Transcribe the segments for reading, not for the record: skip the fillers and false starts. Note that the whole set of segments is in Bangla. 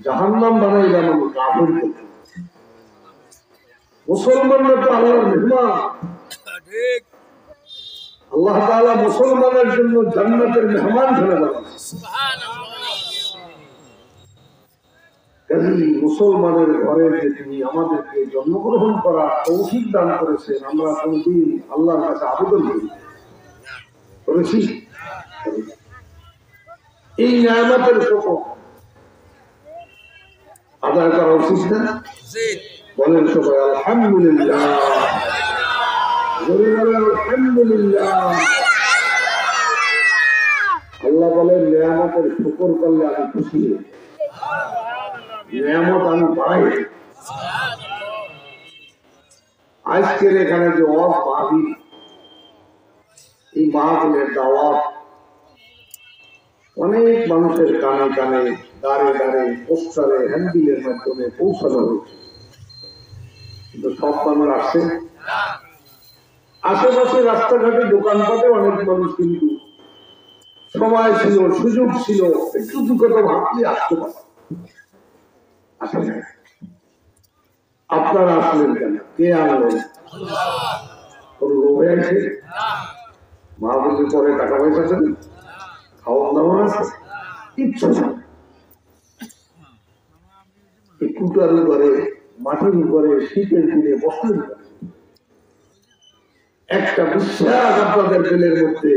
জাহান্নাম বানাইলাম আমি কাফের করতে। মুসলমানরা তো আল্লাহর মেহমান। আল্লাহ তাআলা মুসলমানের জন্য জান্নাতের মেহমান ফেলে বানাইছেন। মুসলমানের ঘরে যে তিনি আমাদেরকে জন্মগ্রহণ করার তৌফিক দান করেছেন, আমরা কোনদিন আল্লাহর কাছে আবেদন করেছি? এই নিয়ামতের শকর আদায় করা উচিত না? বলেন সবাই আলহামদুলিল্লাহ। আলহামদুলিল্লাহ। আল্লাহ বলেন নিয়ামতের শকর করলে আমি খুশি, নিয়ামত আমি পাই। আজকের এখানে যে মাহফিল, এই মাহফিলের দাওয়াত অনেক মানুষের কানে কানে, দাঁড়ে দাঁড়ে, পোস্টারে, হ্যান্ডবিলের মাধ্যমে পৌঁছানো হয়েছে, কিন্তু সব মানুষ আসছে। আশেপাশে রাস্তাঘাটে দোকানপাটে অনেক মানুষ কিন্তু সময় ছিল, সুযোগ ছিল, একটু কথা ভাবলে আসতে পারে। আপনারা আসলেন কেন? কে আনলেন? কোন লোভে আছে? মাহফিলের পরে টাকা পয়সা আছে, খাওয়া দাওয়া আছে, কিচ্ছু কুটার উপরে, মাটির উপরে, শীতের দিনে বসলেন। একটা বিশ্বাস আপনাদের দিলের মধ্যে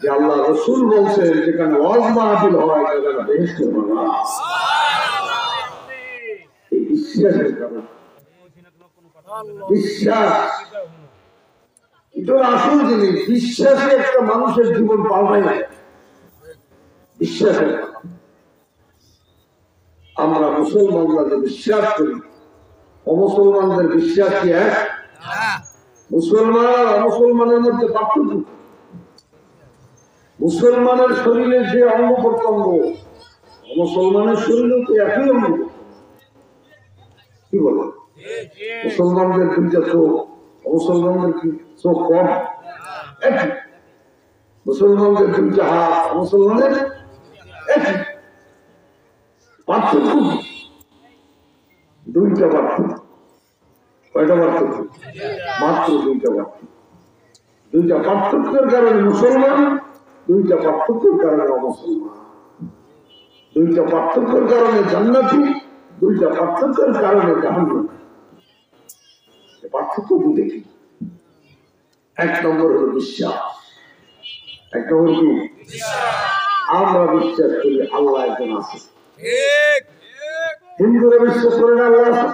যে আল্লাহ রাসূল বলছেন যেখানে ওয়াজ মাহফিল হয় সেখানে বেহেশতের বাগান। এই বিশ্বাসের কারণে, বিশ্বাস এটা আসল জিনিস। বিশ্বাসে একটা মানুষের জীবন পাল্টায় যায়। বিশ্বাসের আমরা মুসলমানরা যে বিশ্বাস করি, অমুসলমানদের বিশ্বাস কি এক? মুসলমান আর অমুসলমানের মধ্যে পার্থক্য। মুসলমানের শরীরে যে অঙ্গ প্রত্যঙ্গ, মুসলমানের শরীরে তো একই অঙ্গ। কি বলো? মুসলমানদের দুইটা চোখ, মুসলমানদের কি চোখ কম? একই। মুসলমানদের দুইটা হাত, মুসলমানের একই। পার্থক্য দুইটা পার্থক্য। কয়টা পার্থক্য? মাত্র দুইটা পার্থক্য। দুইটা পার্থক্যের কারণে মুসলমান, দুইটা পার্থক্যের কারণে অমুসলমান। দুইটা পার্থক্যের কারণে জান্নাতি, দুইটা পার্থক্যের কারণে জাহান্নামী। পার্থক্য দুটো কি? এক নম্বর হলো বিশ্বাস। এক নম্বর কি? আমরা বিশ্বাস করি আল্লাহ একজন আছে। হিন্দুরা বিশ্বাস করে না আল্লাহ আছে?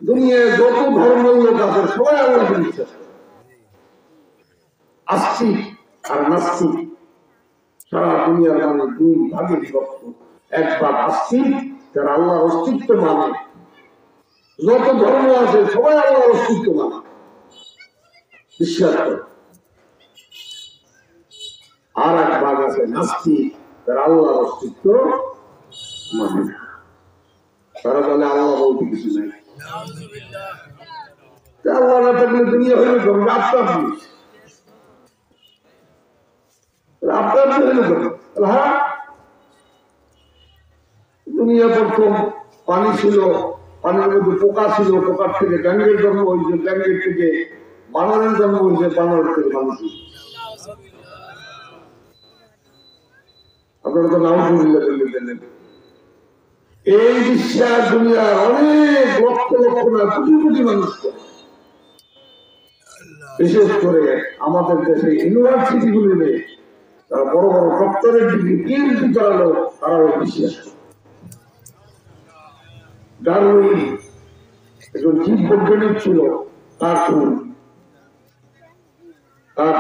দুনিয়ায় যত ধর্মের লোক আছে সবাই আল্লাহকে বিশ্বাস করে। আস্তিক আর নাস্তিক সারা দুনিয়ার মানে দুই ভাগে বিভক্ত। এক ভাগ আস্তিক, যারা আল্লাহর অস্তিত্ব মানে, যত ধর্ম আছে সবাই আল্লাহর অস্তিত্ব মানে, বিশ্বাস করে। আর এক ভাগ আছে নাস্তিক, যারা আল্লাহর অস্তিত্ব মানে না। তারা বলে আল্লাহ বলতে কিছু নাই। আল্লাহ না থাকলে দুনিয়া হইলে আপনার জিনিস, আপনার হ্যাঁ। দুনিয়া প্রথম পানি ছিল, পানির মধ্যে পোকা ছিল, পোকার থেকে ব্যাঙের জন্ম হয়েছে, ব্যাঙের থেকে বানরের জন্ম হয়েছে, বানরের থেকে মানুষ। আপনারা তো নাম শুনলেন। এই বিশ্বাস দুনিয়ার অনেক লক্ষ লক্ষ না কোটি কোটি মানুষ করে। বিশেষ করে আমাদের দেশে ইউনিভার্সিটি গুলিতে তারা বড় বড় ডক্টরের ডিগ্রি, পিএইচডি করালো, তারা ওই বিশ্বাস করে। ডারউইন একজন জীব বৈজ্ঞানিক ছিল, তার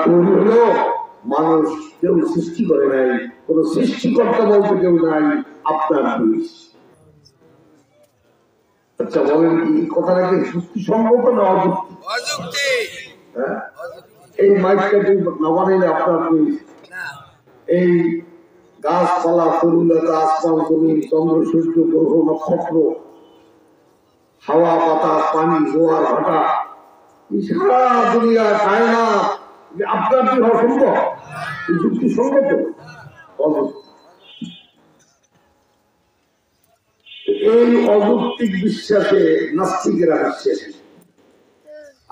তৈরি হলো মানুষ কেউ সৃষ্টি করে নাই, কোন সৃষ্টিকর্তা বলতে কেউ নাই, আপনার জিনিস। আচ্ছা বলেন কি কথাটা কি যুক্তিসঙ্গত না অযুক্তি? এই মাইকটা না বানাইলে আপনার এই গাছপালা, তরুলতা, আসমান, জমিন, চন্দ্র, সূর্য, গ্রহ, নক্ষত্র, হাওয়া, বাতাস, পানি, জোয়ার ভাটা, সারা দুনিয়া কায়নাত আপনার কি হওয়া সম্ভব? যুক্তিসঙ্গত? এই অযৌক্তিক বিশ্বাসে নাস্তিকেরা বিশ্বাসী,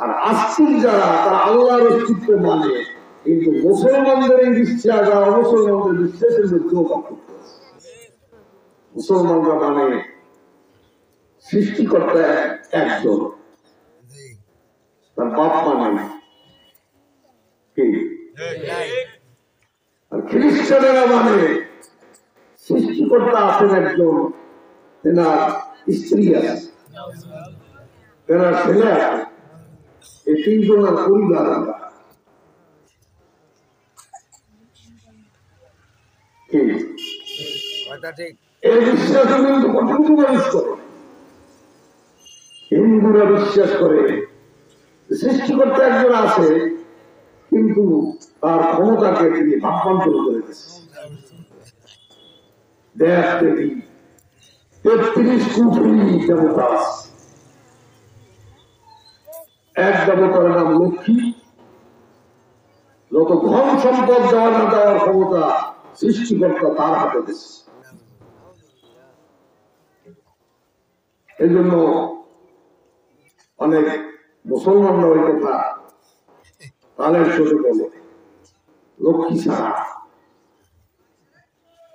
আর আস্তিক যারা তারা আল্লাহর অস্তিত্ব মানে, কিন্তু মুসলমানদের এই বিশ্বাস আর অমুসলমানদের বিশ্বাসের মধ্যেও পার্থক্য আছে। মুসলমানরা মানে সৃষ্টিকর্তা একজন, তার বাপ মানে না, আর খ্রিস্টানেরা মানে সৃষ্টিকর্তা আছেন একজন, তেনার স্ত্রী আছে, তেনার ছেলে আছে, এই তিনজনের পরিবার। এই বিশ্বাস কিন্তু মানুষ করে। হিন্দুরা বিশ্বাস করে সৃষ্টিকর্তা একজন আছে, কিন্তু তার ক্ষমতাকে তিনি ভাবান্তর করে দিয়েছেন। 33 কোটি দেবতা আছে। এক দেবতার নাম লক্ষ্মী, যত ধন সম্পদ দেওয়া না দেওয়ার ক্ষমতা সৃষ্টিকর্তা তার হাতে দিয়েছে। এই জন্য অনেক মুসলমানরা ওই কথা তালের সাথে বলে, লক্ষ্মী ছাড়া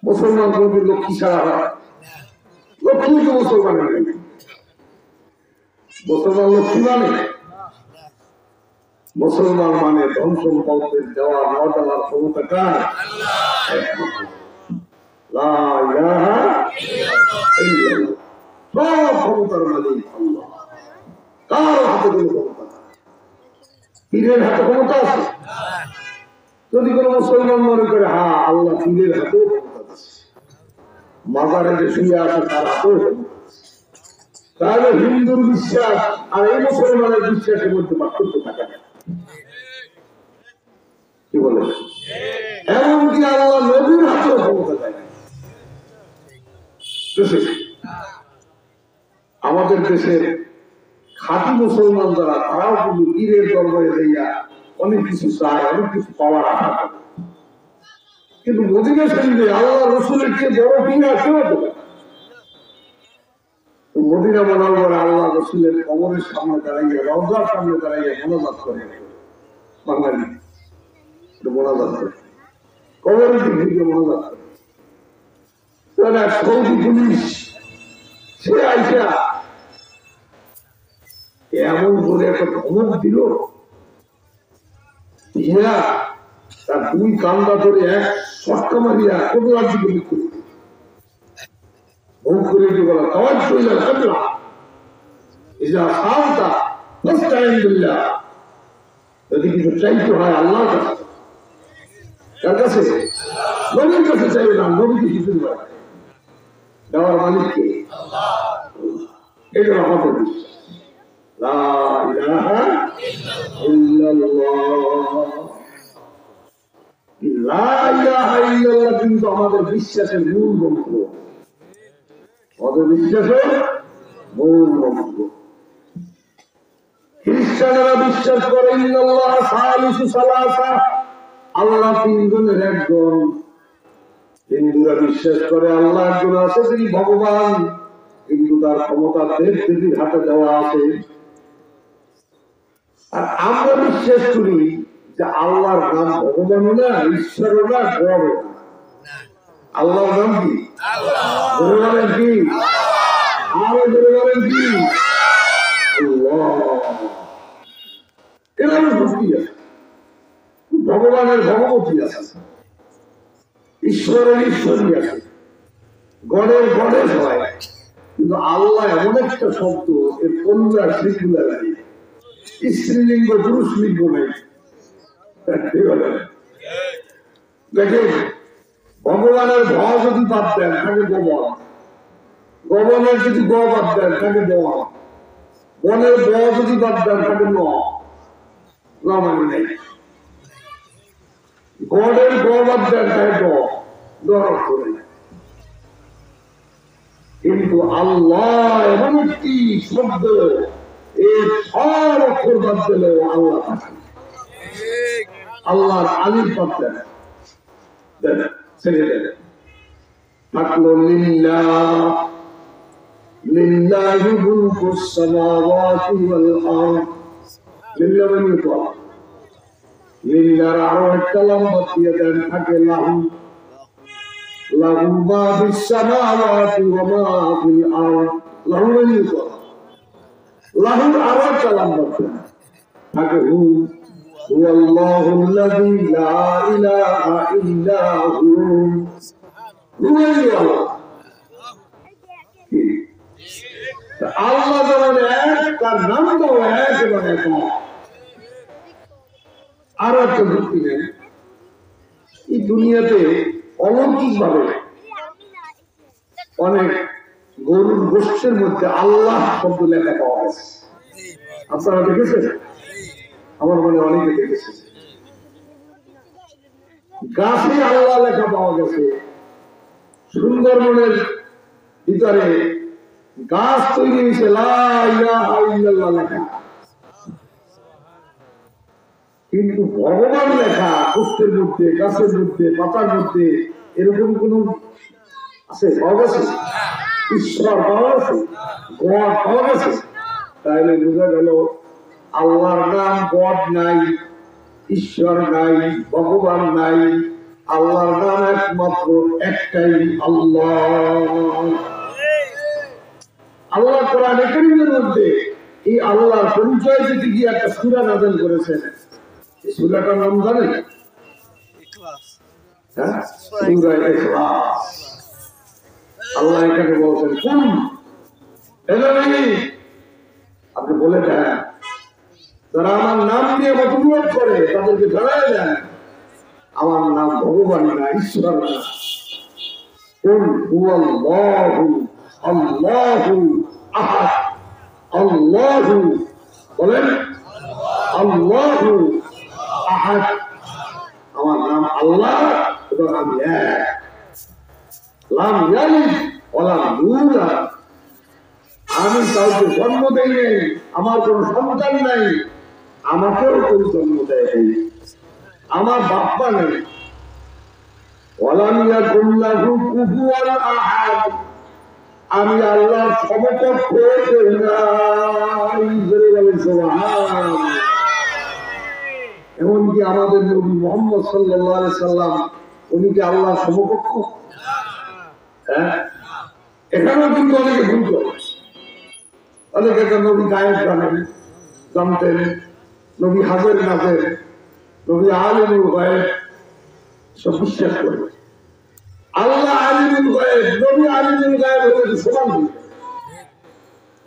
মুসলমান বলবে, লক্ষ্মী ছাড়া হয়? লক্ষ্মী তো মুসলমানের নেই। মুসলমান লক্ষ্মী মানে, মুসলমান মানে ধন সম্পদের দেওয়া না দেওয়ার ক্ষমতা কার? লা ইলাহা ইল্লাল্লাহ। সব ক্ষমতার মালিক আল্লাহ। কার হাতে কোনো ক্ষমতা না? পীরের হাতে ক্ষমতা আছে? যদি কোনো মুসলমান মনে করে হ্যাঁ আল্লাহ পীরের হাতেও ক্ষমতা আছে, মাজারে যে শুয়ে আছে তার হাতেও ক্ষমতা আছে, তাহলে হিন্দুর বিশ্বাস আর এই মুসলমানের বিশ্বাসের মধ্যে পার্থক্য থাকে না। কি বলে? এমনকি আল্লাহ নবীর হাতেও ক্ষমতা দেয়। আমাদের দেশের খাঁটি মুসলমান যারা, তারাও কিন্তু পীরের দরবারে যাইয়া অনেক কিছু চায়, অনেক কিছু পাওয়ার আশা করে। কিন্তু মদিনা শরীফে আল্লাহ রসুলের চেয়ে বড় পীর আর কেউ হতে পারে। মদিনা মুনাওয়ারায় আল্লাহ রসুলের কবরের সামনে দাঁড়াইয়া, রওজার সামনে দাঁড়াইয়া মোনাজাত করে, বাঙালি মোনাজাত করে, কবরের দিকে মোনাজাত করে। সৌদি পুলিশ সে আইসা এমন করে একটা ধমক দিল, তার দুই কান্দা ধরে এক সটকা মারিয়া কোটলার দিকে মুখ করে মুখ করে দিয়ে বলা, আওয়াজ চলে কাটলা ইজা সালতা ফাস্তাইন বিল্লাহ। যদি কিছু চাইতে হয় আল্লাহর কাছে, কার কাছে? নবীর কাছে চাইবে না, নবীকে কিছু দেওয়ার মালিক কে? এটা আমাদের বিশ্বাস। লা ইলাহা ইল্লাল্লাহ। লা ইলাহা ইল্লাল্লাহ কিন্তু আমাদের বিশ্বাসের মূল মন্ত্র, আমাদের বিশ্বাসের মূল মন্ত্র। খ্রিস্টানেরা বিশ্বাস করে ইন্নাল্লাহ সালিসু সালাসা, আল্লাহ তিনজনের একজন। হিন্দুরা বিশ্বাস করে আল্লাহ একজন আছে, তিনি ভগবান, কিন্তু তার ক্ষমতা দেব-দেবীর হাতে দেওয়া আছে। আর আমরা বিশ্বাস করি যে আল্লাহর নাম ভগবান না, ঈশ্বর না, গড়। আল্লাহর নাম কি? বলে বলেন কি? আরো বলে বলেন কি? এর ভক্তি আছে, ভগবানের ভগবতী আছে, ঈশ্বরের ঈশ্বরী আছে, গড়ের গণেশ হয়। কিন্তু আল্লাহ এমন একটা শব্দ, এর কল্যাণ সিঙ্গুলার নাই, স্ত্রীলিঙ্গ পুরুষ লিঙ্গ নাই। দেখেন, ভগবানের ভ যদি বাদ দেন তাকে গবন, গবনের যদি গ বাদ দেন তাকে বন, বনের ব যদি বাদ দেন তাকে ন মানে নেই। গড়ের গ বাদ দেন তাকে গড় করে। কিন্তু আল্লাহ এমন একটি শব্দ, এর সব অক্ষর বাদ দিলেও আল্লাহ থাকে। আল্লাহর আলির বাদ দেন, ছেড়ে দেন, থাকলো লিল্লাহ, লিল্লাহি মুলকুস সামাওয়াতি ওয়াল আরদ লিল্লাহ মানে তো লিল্লাহর আরো একটা লম্বা দিয়ে দেন থাকে লাহু লাহু মা ফিস সামাওয়াতি ওয়া মা ফিল আরদ লাহু মানে তো লাহুর আরো একটা লম্বা থাকে হু হুয়াল্লাহুল্লাযী লা ইলাহা ইল্লা হু আল্লাহ যেমন এক তার নাম তো এক এবং এক আর একটা যুক্তি নেই এই দুনিয়াতে অলৌকিক ভাবে অনেক গরুর গোষ্ঠের মধ্যে আল্লাহ শব্দ লেখা পাওয়া গেছে আপনারা দেখেছেন আমার মনে অনেকে দেখেছেন গাছে আল্লাহ লেখা পাওয়া গেছে সুন্দরবনের ভিতরে গাছ তৈরি হয়েছে লা ইলাহা ইল্লাল্লাহ লেখা কিন্তু ভগবান লেখা পুষ্পের মধ্যে গাছের মধ্যে পাতার মধ্যে এরকম কোন আছে পাওয়া গেছে ঈশ্বর পাওয়া গেছে গড পাওয়া গেছে তাহলে বোঝা গেল আল্লাহর নাম গড নাই ঈশ্বর নাই ভগবান নাই আল্লাহর নাম একমাত্র একটাই আল্লাহ আল্লাহ কোরআন কারীমের মধ্যে এই আল্লাহর পরিচয় দিতে গিয়ে একটা সূরা নাযিল করেছেন এই সূরাটার নাম জানেন ইখলাস হ্যাঁ সূরা ইখলাস আল্লাহ এখানে বলছেন কোন এলাহি আপনি বলে দেন যারা আমার নাম নিয়ে মতবিরোধ করে তাদেরকে জানায় দেন আমার নাম ভগবান না ঈশ্বর না কুল হুয়াল্লাহু আল্লাহু আহাদ আল্লাহু বলেন আল্লাহু আহাদ আমার নাম আল্লাহ এবং আমি এক লাম ইয়ালিদ ওয়া লাম ইউলাদ আমি কাউকে জন্ম দেই নাই আমার কোন সন্তান নাই আমাকেও কেউ জন্ম দেয় নাই আমার বাপ্পা নেই ওয়ালাম ইয়াকুল লাহু কুফুয়ান আহাদ আমি আল্লাহর সমকক্ষ কেউ নাই জোরে বলেন সুবহানাল্লাহ এমনকি আমাদের নবী মুহাম্মদ সাল্লাল্লাহু আলাইহি সাল্লাম উনি কি আল্লাহর সমকক্ষ হ্যাঁ এখানেও কিন্তু অনেকে ভুল করে অনেকে তো নবী গায়েব জানেন জানতেন নবী হাজের নাজের নবী আলিমুল গায়েব সব বিশ্বাস করে আল্লাহ আলিমুল গায়েব নবী আলিমুল গায়েব হলে সমান হয়ে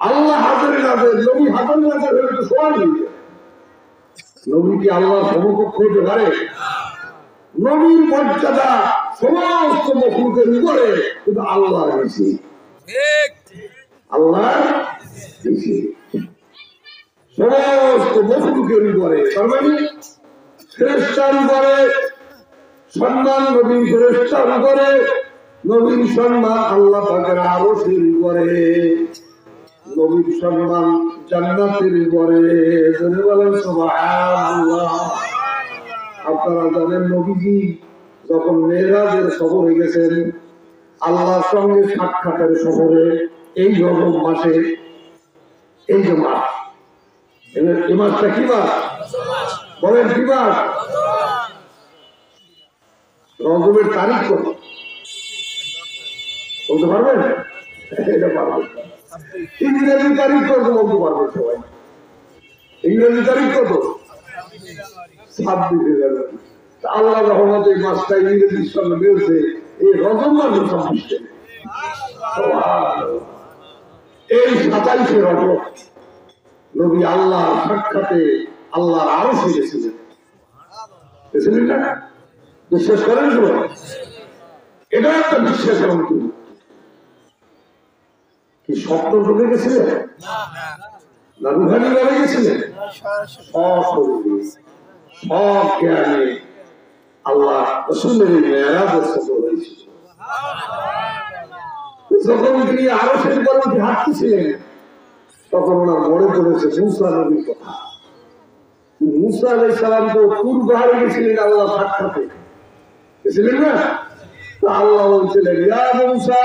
আল্লাহ হাজের নাজের নবী হাজের নাজের হলে সমান হয়ে নবী কি আল্লাহ সমকক্ষ হতে পারে নবীর মর্যাদা সমস্ত মখলুকের উপরে কিন্তু আল্লাহর বেশি আল্লাহর বেশি সমস্ত মখলুকের উপরে তার মানে ফেরেশতার উপরে সম্মান নবীর ফেরেশতার উপরে নবীর সম্মান আল্লাহ পাকের আরশের উপরে নবীর সম্মান জান্নাতের উপরে জোরে বলেন সুবহানাল্লাহ আপনারা জানেন নবীজি যখন মেরাজের সফরে গেছেন আল্লাহর সঙ্গে সাক্ষাতের সফরে এই রজব মাসে এই যে মাস এই মাসটা কি মাস বলেন কি মাস রজবের তারিখ কত বলতে পারবেন এটা পারবেন ইংরেজি তারিখ কত বলতে পারবেন সবাই ইংরেজি তারিখ কত 26 জানুয়ারি আল্লাহ রহমতে এই মাসটা ইংরেজির সঙ্গে মিলছে এই রজব মাসের 26 এই 27 রজব নবী আল্লাহ সাক্ষাতে আল্লাহ আরো গেছিলেন গেছিলেন না বিশ্বাস করেন সবাই এটা একটা বিশ্বাস এবং কি স্বপ্ন ঢুকে গেছিলেন না রুহানি ভাবে গেছিলেন সব জ্ঞানে আল্লাহ রাসূলের মেরাজের সফর হয়েছিল যখন তিনি আরো সেই পর্বতে হাঁটতেছিলেন তখন ওনার মনে পড়েছে মুসা নবীর কথা মুসা আলাইহিস সালাম তো তুর পাহাড়ে গেছিলেন আল্লাহ সাক্ষাতে গেছিলেন না তো আল্লাহ বলছিলেন ইয়া মুসা